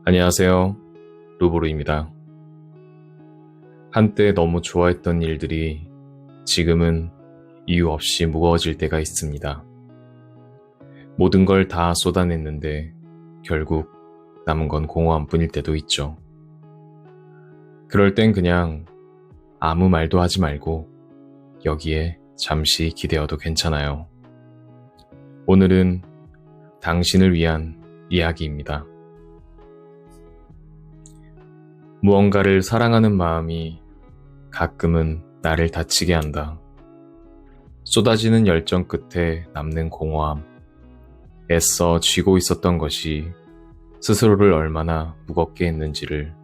안녕하세요. 루보르입니다. 한때 너무 좋아했던 일들이 지금은 이유 없이 무거워질 때가 있습니다. 모든 걸 다 쏟아냈는데 결국 남은 건 공허함뿐일 때도 있죠. 그럴 땐 그냥 아무 말도 하지 말고 여기에 잠시 기대어도 괜찮아요. 오늘은 당신을 위한 이야기입니다. 무언가를 사랑하는 마음이 가끔은 나를 다치게 한다. 쏟아지는 열정 끝에 남는 공허함. 애써 쥐고 있었던 것이 스스로를 얼마나 무겁게 했는지를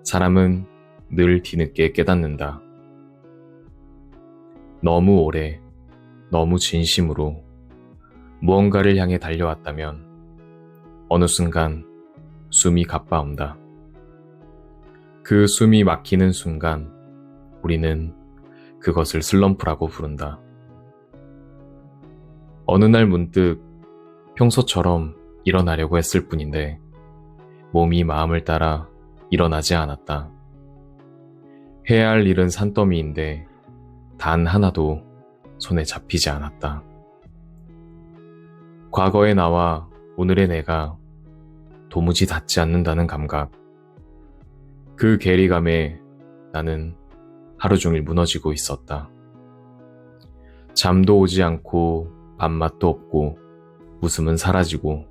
사람은 늘 뒤늦게 깨닫는다. 너무 오래, 너무 진심으로 무언가를 향해 달려왔다면 어느 순간 숨이 가빠온다. 그 숨이 막히는 순간 우리는 그것을 슬럼프라고 부른다. 어느 날 문득 평소처럼 일어나려고 했을 뿐인데 몸이 마음을 따라 일어나지 않았다. 해야 할 일은 산더미인데 단 하나도 손에 잡히지 않았다. 과거의 나와 오늘의 내가 도무지 닿지 않는다는 감각. 그 괴리감에 나는 하루 종일 무너지고 있었다. 잠도 오지 않고 밥맛도 없고 웃음은 사라지고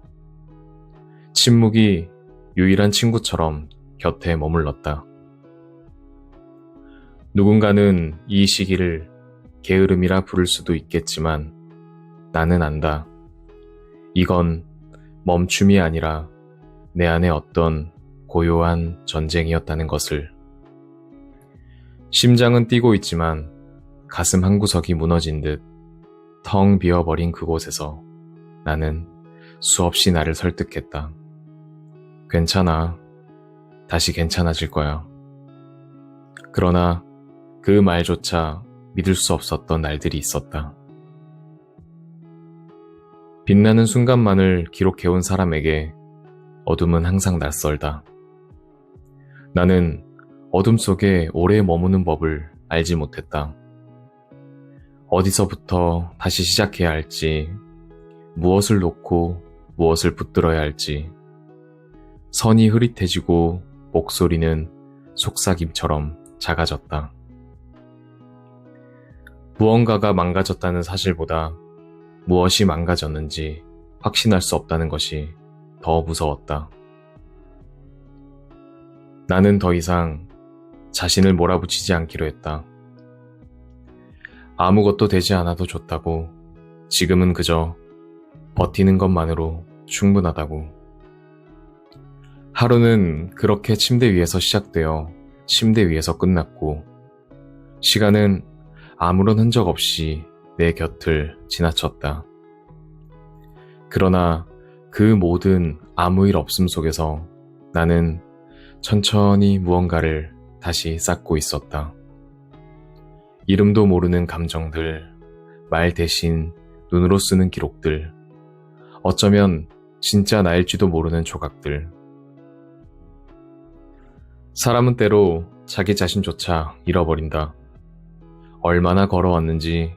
침묵이 유일한 친구처럼 곁에 머물렀다. 누군가는 이 시기를 게으름이라 부를 수도 있겠지만 나는 안다. 이건 멈춤이 아니라 내 안에 어떤 고요한 전쟁이었다는 것을. 심장은 뛰고 있지만 가슴 한구석이 무너진 듯 텅 비어버린 그곳에서 나는 수없이 나를 설득했다. 괜찮아. 다시 괜찮아질 거야. 그러나 그 말조차 믿을 수 없었던 날들이 있었다. 빛나는 순간만을 기록해온 사람에게 어둠은 항상 낯설다. 나는 어둠 속에 오래 머무는 법을 알지 못했다. 어디서부터 다시 시작해야 할지, 무엇을 놓고 무엇을 붙들어야 할지, 선이 흐릿해지고 목소리는 속삭임처럼 작아졌다. 무언가가 망가졌다는 사실보다 무엇이 망가졌는지 확신할 수 없다는 것이 더 무서웠다. 나는 더 이상 자신을 몰아붙이지 않기로 했다. 아무것도 되지 않아도 좋다고, 지금은 그저 버티는 것만으로 충분하다고. 하루는 그렇게 침대 위에서 시작되어 침대 위에서 끝났고, 시간은 아무런 흔적 없이 내 곁을 지나쳤다. 그러나 그 모든 아무 일 없음 속에서 나는 천천히 무언가를 다시 쌓고 있었다. 이름도 모르는 감정들, 말 대신 눈으로 쓰는 기록들, 어쩌면 진짜 나일지도 모르는 조각들. 사람은 때로 자기 자신조차 잃어버린다. 얼마나 걸어왔는지,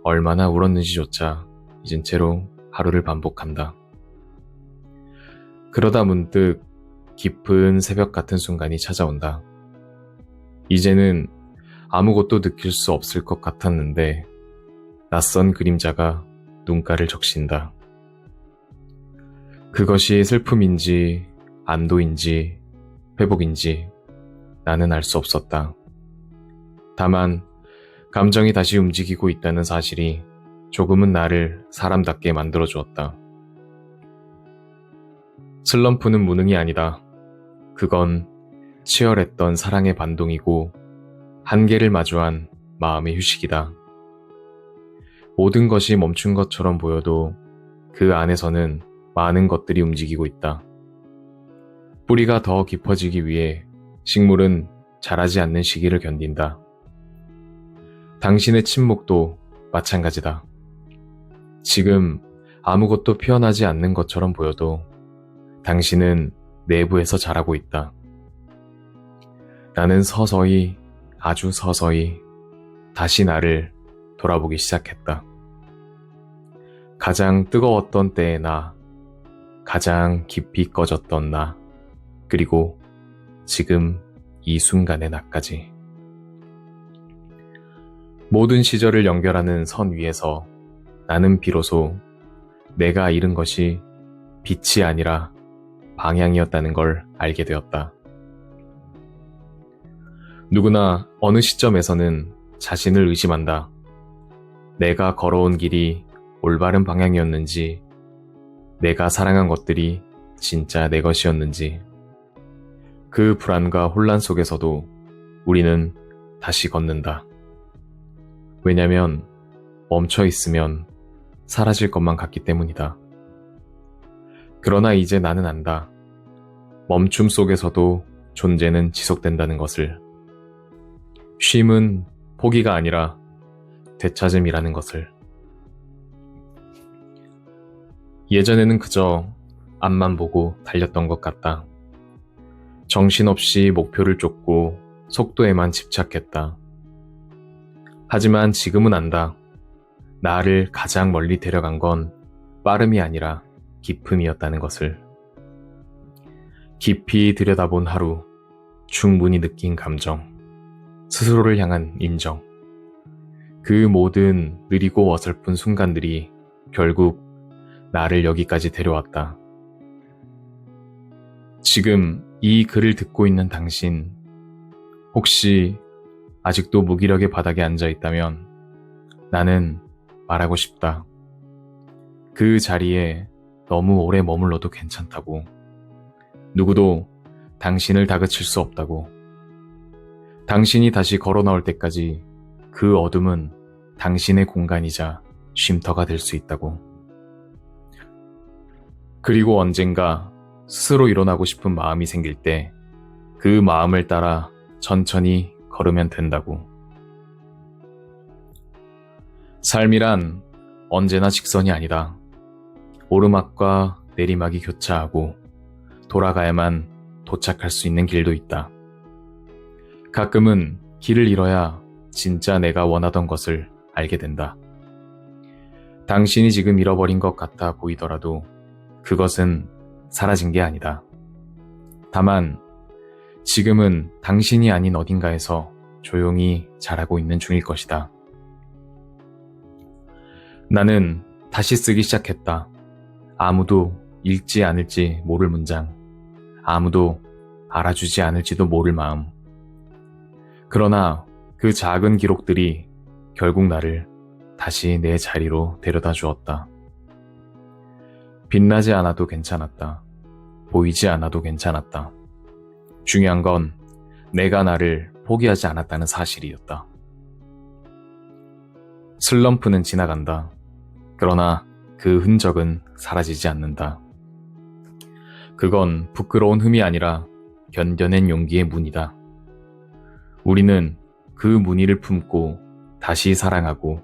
얼마나 울었는지조차 잊은 채로 하루를 반복한다. 그러다 문득 깊은 새벽 같은 순간이 찾아온다. 이제는 아무것도 느낄 수 없을 것 같았는데 낯선 그림자가 눈가를 적신다. 그것이 슬픔인지 안도인지 회복인지 나는 알 수 없었다. 다만 감정이 다시 움직이고 있다는 사실이 조금은 나를 사람답게 만들어 주었다. 슬럼프는 무능이 아니다. 그건 치열했던 사랑의 반동이고 한계를 마주한 마음의 휴식이다. 모든 것이 멈춘 것처럼 보여도 그 안에서는 많은 것들이 움직이고 있다. 뿌리가 더 깊어지기 위해 식물은 자라지 않는 시기를 견딘다. 당신의 침묵도 마찬가지다. 지금 아무것도 피어나지 않는 것처럼 보여도 당신은 내부에서 자라고 있다. 나는 서서히, 아주 서서히 다시 나를 돌아보기 시작했다. 가장 뜨거웠던 때의 나, 가장 깊이 꺼졌던 나, 그리고 지금 이 순간의 나까지. 모든 시절을 연결하는 선 위에서 나는 비로소 내가 잃은 것이 빛이 아니라 방향이었다는 걸 알게 되었다. 누구나 어느 시점에서는 자신을 의심한다. 내가 걸어온 길이 올바른 방향이었는지, 내가 사랑한 것들이 진짜 내 것이었는지. 그 불안과 혼란 속에서도 우리는 다시 걷는다. 왜냐면 멈춰 있으면 사라질 것만 같기 때문이다. 그러나 이제 나는 안다. 멈춤 속에서도 존재는 지속된다는 것을. 쉼은 포기가 아니라 되찾음이라는 것을. 예전에는 그저 앞만 보고 달렸던 것 같다. 정신없이 목표를 쫓고 속도에만 집착했다. 하지만 지금은 안다. 나를 가장 멀리 데려간 건 빠름이 아니라 깊음이었다는 것을. 깊이 들여다본 하루, 충분히 느낀 감정, 스스로를 향한 인정. 그 모든 느리고 어설픈 순간들이 결국 나를 여기까지 데려왔다. 지금 이 글을 듣고 있는 당신, 혹시 아직도 무기력의 바닥에 앉아 있다면 나는 말하고 싶다. 그 자리에 너무 오래 머물러도 괜찮다고. 누구도 당신을 다그칠 수 없다고. 당신이 다시 걸어 나올 때까지 그 어둠은 당신의 공간이자 쉼터가 될 수 있다고. 그리고 언젠가 스스로 일어나고 싶은 마음이 생길 때 그 마음을 따라 천천히 걸으면 된다고. 삶이란 언제나 직선이 아니다. 오르막과 내리막이 교차하고 돌아가야만 도착할 수 있는 길도 있다. 가끔은 길을 잃어야 진짜 내가 원하던 것을 알게 된다. 당신이 지금 잃어버린 것 같아 보이더라도 그것은 사라진 게 아니다. 다만 지금은 당신이 아닌 어딘가에서 조용히 자라고 있는 중일 것이다. 나는 다시 쓰기 시작했다. 아무도 읽지 않을지 모를 문장, 아무도 알아주지 않을지도 모를 마음. 그러나 그 작은 기록들이 결국 나를 다시 내 자리로 데려다 주었다. 빛나지 않아도 괜찮았다. 보이지 않아도 괜찮았다. 중요한 건 내가 나를 포기하지 않았다는 사실이었다. 슬럼프는 지나간다. 그러나 그 흔적은 사라지지 않는다. 그건 부끄러운 흠이 아니라 견뎌낸 용기의 문이다. 우리는 그 무늬를 품고 다시 사랑하고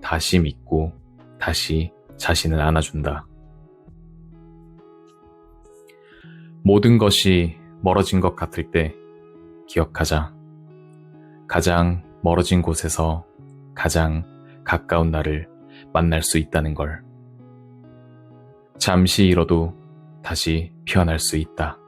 다시 믿고 다시 자신을 안아준다. 모든 것이 멀어진 것 같을 때 기억하자. 가장 멀어진 곳에서 가장 가까운 나를 만날 수 있다는 걸. 잠시 잃어도 다시 피어날 수 있다.